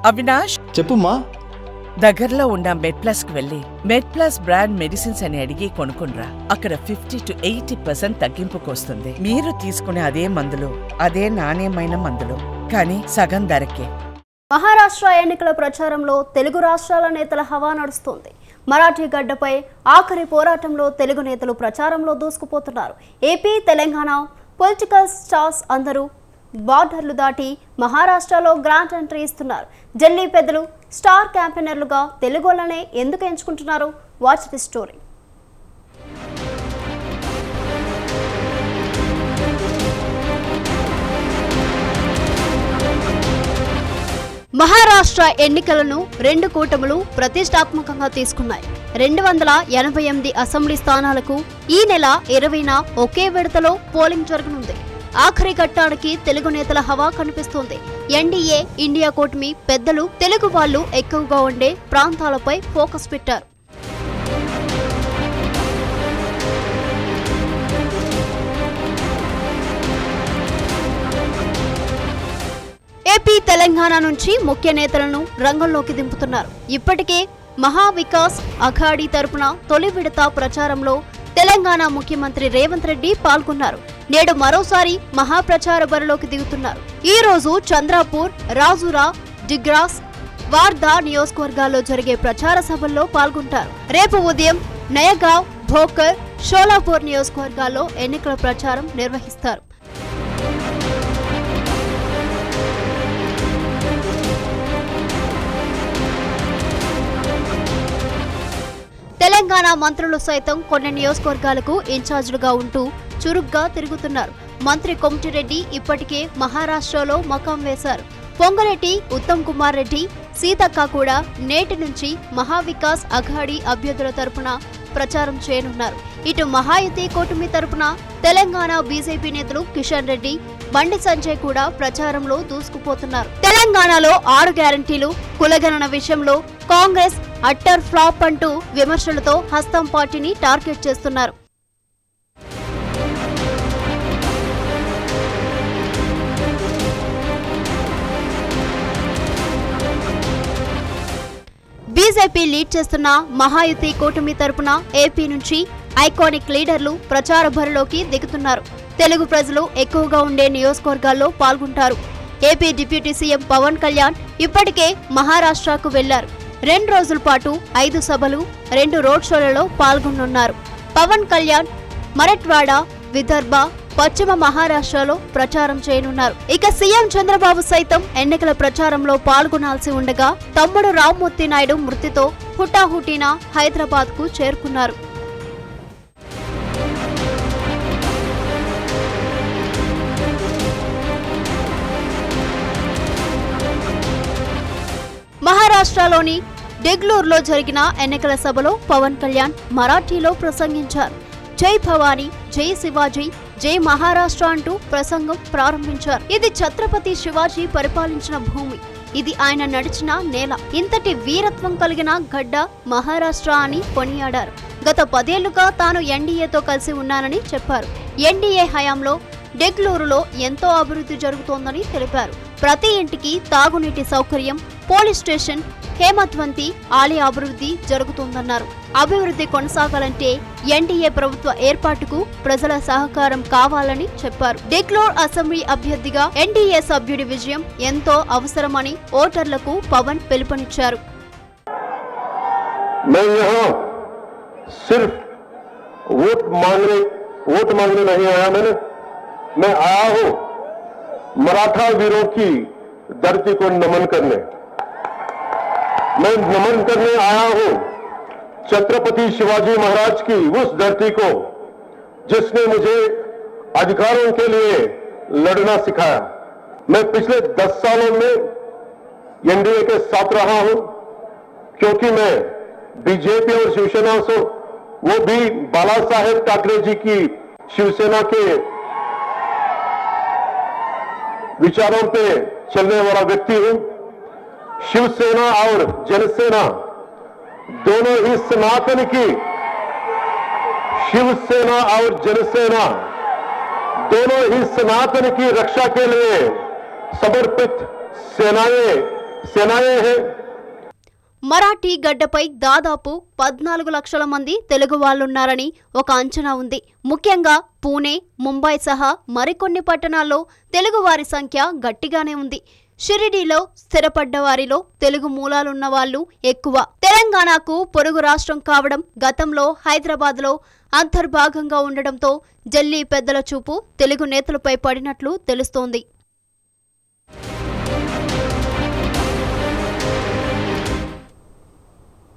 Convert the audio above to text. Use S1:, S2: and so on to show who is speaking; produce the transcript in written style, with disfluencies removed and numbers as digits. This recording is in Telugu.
S1: అవినాష్
S2: చెప్పుమా.
S1: దగ్గరలో ఉన్న మెడ్ప్లస్ కు వెళ్ళి మెడ్ప్లస్ బ్రాండ్ మెడిసిన్స్ అని అడిగి కొనుక్కునరా. అక్కడ 50 to 80% తగ్గింపుకు వస్తుంది. మీరు తీసుకునే అదే మందులు, అదే నాణ్యమైన మందులు, కానీ సగం ధరకే.
S3: మహారాష్ట్ర ఎన్నికల ప్రచారంలో తెలుగు రాష్ట్రాల నేతల హవా నడుస్తోంది. మరాఠీ గడ్డపై ఆఖరి పోరాటంలో తెలుగు నేతలు ప్రచారంలో దూసుకుపోతున్నారు. ఏపీ, తెలంగాణ పొలిటికల్ స్టార్స్ అందరూ బార్డర్లు దాటి మహారాష్ట్రలో గ్రాండ్ ఎంట్రీ ఇస్తున్నారు. ఢిల్లీ పెద్దలు స్టార్ క్యాంపెయినర్లుగా తెలుగోళ్లనే ఎందుకు ఎంచుకుంటున్నారు? Watch the story. మహారాష్ట్ర ఎన్నికలను రెండు కూటములు ప్రతిష్టాత్మకంగా తీసుకున్నాయి. 288 అసెంబ్లీ స్థానాలకు ఈ నెల 20న ఒకే విడతలో పోలింగ్ జరగనుంది. ఆఖరి ఘట్టానికి తెలుగు నేతల హవా కనిపిస్తోంది. ఎన్డీఏ, ఇండియా కూటమి పెద్దలు తెలుగు వాళ్లు ఎక్కువగా ఉండే ప్రాంతాలపై ఫోకస్ పెట్టారు. ఏపీ, తెలంగాణ నుంచి ముఖ్య నేతలను రంగంలోకి దింపుతున్నారు. ఇప్పటికే మహావికాస్ అఘాడీ తరపున తొలి విడత ప్రచారంలో తెలంగాణ ముఖ్యమంత్రి రేవంత్ రెడ్డి పాల్గొన్నారు. నేడు మరోసారి మహాప్రచార బరిలోకి దిగుతున్నారు. ఈ రోజు చంద్రాపూర్, రాజురా, డిగ్రాస్, వార్దా నియోజకవర్గాల్లో జరిగే ప్రచార సభల్లో పాల్గొంటారు. రేపు ఉదయం నయగావ్, భోకర్, షోలాపూర్ నియోజకవర్గాల్లో ఎన్నికల ప్రచారం నిర్వహిస్తారు. తెలంగాణ మంత్రులు సైతం కొన్ని నియోజకవర్గాలకు ఇన్ఛార్జీలుగా ఉంటూ చురుగ్గా తిరుగుతున్నారు. మంత్రి కోమటిరెడ్డి ఇప్పటికే మహారాష్ట్రలో మకాం వేశారు. పొంగులేటి ఉత్తమ్ కుమార్ రెడ్డి, సీతక్క కూడా నేటి నుంచి మహావికాస్ అఘాడీ అభ్యర్థుల తరపున ప్రచారం చేయనున్నారు. ఇటు మహాయుతి కూటమి తరపున తెలంగాణ బీజేపీ నేతలు కిషన్ రెడ్డి, బండి సంజయ్ కూడా ప్రచారంలో దూసుకుపోతున్నారు. తెలంగాణలో 6 గ్యారంటీలు, కులగణన విషయంలో కాంగ్రెస్ అట్టర్ ఫ్లాప్ అంటూ విమర్శలతో హస్తం పార్టీని టార్గెట్ చేస్తున్నారు. బీజేపీ లీడ్ చేస్తున్న మహాయుతి కూటమి తరపున ఏపీ నుంచి ఐకానిక్ లీడర్లు ప్రచార బరిలోకి దిగుతున్నారు. తెలుగు ప్రజలు ఎక్కువగా ఉండే నియోజకవర్గాల్లో పాల్గొంటారు. AP deputy CM Pavan Kalyan ఇప్పటికే మహారాష్ట్రకు వెళ్లారు. 2 రోజుల పాటు 5 సభలు, 2 రోడ్ షోలలో పాల్గొనున్నారు. పవన్ కళ్యాణ్ మరఠ్వాడ, విదర్భ, పశ్చిమ మహారాష్ట్రలో ప్రచారం చేయనున్నారు. ఇక సీఎం చంద్రబాబు సైతం ఎన్నికల ప్రచారంలో పాల్గొనాల్సి ఉండగా తమ్ముడు రామ్మూర్తి నాయుడు మృతితో హుటాహుటిన హైదరాబాద్ కు చేరుకున్నారు. మహారాష్ట్రలోని డెగ్లూరులో జరిగిన ఎన్నికల సభలో పవన్ కళ్యాణ్ మరాఠీలో ప్రసంగించారు. జై భవానీ, జై శివాజీ, జై మహారాష్ట్ర అంటూ ప్రసంగం ప్రారంభించారు. ఇది ఛత్రపతి శివాజీ పరిపాలించిన భూమి, ఇది ఆయన నడిచిన నేల, ఇంతటి వీరత్వం కలిగిన గడ్డ మహారాష్ట్ర అని కొనియాడారు. గత 10 ఏళ్లుగా తాను ఎన్డీఏతో కలిసి ఉన్నానని చెప్పారు. ఎన్డీఏ హయాంలో డెగ్లూరులో ఎంతో అభివృద్ధి జరుగుతోందని తెలిపారు. ప్రతి ఇంటికి తాగునీటి సౌకర్యం, పోలీస్ స్టేషన్, హేమత్వంతి ఆలయ అభివృద్ధి జరుగుతోందన్నారు. అభివృద్ధి కొనసాగాలంటే ఎన్డీఏ ప్రభుత్వ ఏర్పాటుకు ప్రజల సహకారం కావాలని చెప్పారు. డెగ్లూర్ అసెంబ్లీ అభ్యర్థిగా ఎన్డీఏ సభ్యుడి విజయం ఎంతో అవసరమని ఓటర్లకు పవన్ పిలుపునిచ్చారు.
S4: मैं आया हूं मराठा वीरों की धरती को नमन करने। मैं नमन करने आया हूं छत्रपति शिवाजी महाराज की उस धरती को जिसने मुझे अधिकारों के लिए लड़ना सिखाया। मैं पिछले 10 सालों में एनडीए के साथ रहा हूं, क्योंकि मैं बीजेपी और शिवसेना से, वो भी बाला साहेब ठाकरे जी की शिवसेना के विचारों पे चलने वाला व्यक्ति हूं। शिवसेना और जनसेना दोनों ही सनातन की, शिवसेना और जनसेना दोनों ही सनातन की रक्षा के लिए समर्पित सेनाएं सेनाएं हैं।
S3: మరాఠీ గడ్డపై దాదాపు 14 లక్షల మంది తెలుగు వాళ్ళున్నారని ఒక అంచనా ఉంది. ముఖ్యంగా పూణే, ముంబై సహా మరికొన్ని పట్టణాల్లో తెలుగువారి సంఖ్య గట్టిగానే ఉంది. షిరిడీలో స్థిరపడ్డ వారిలో తెలుగు మూలాలున్న వాళ్ళు ఎక్కువ. తెలంగాణకు పొరుగు రాష్ట్రం కావడం, గతంలో హైదరాబాద్లో అంతర్భాగంగా ఉండడంతో ఢిల్లీ పెద్దల చూపు తెలుగు నేతలపై పడినట్లు తెలుస్తోంది.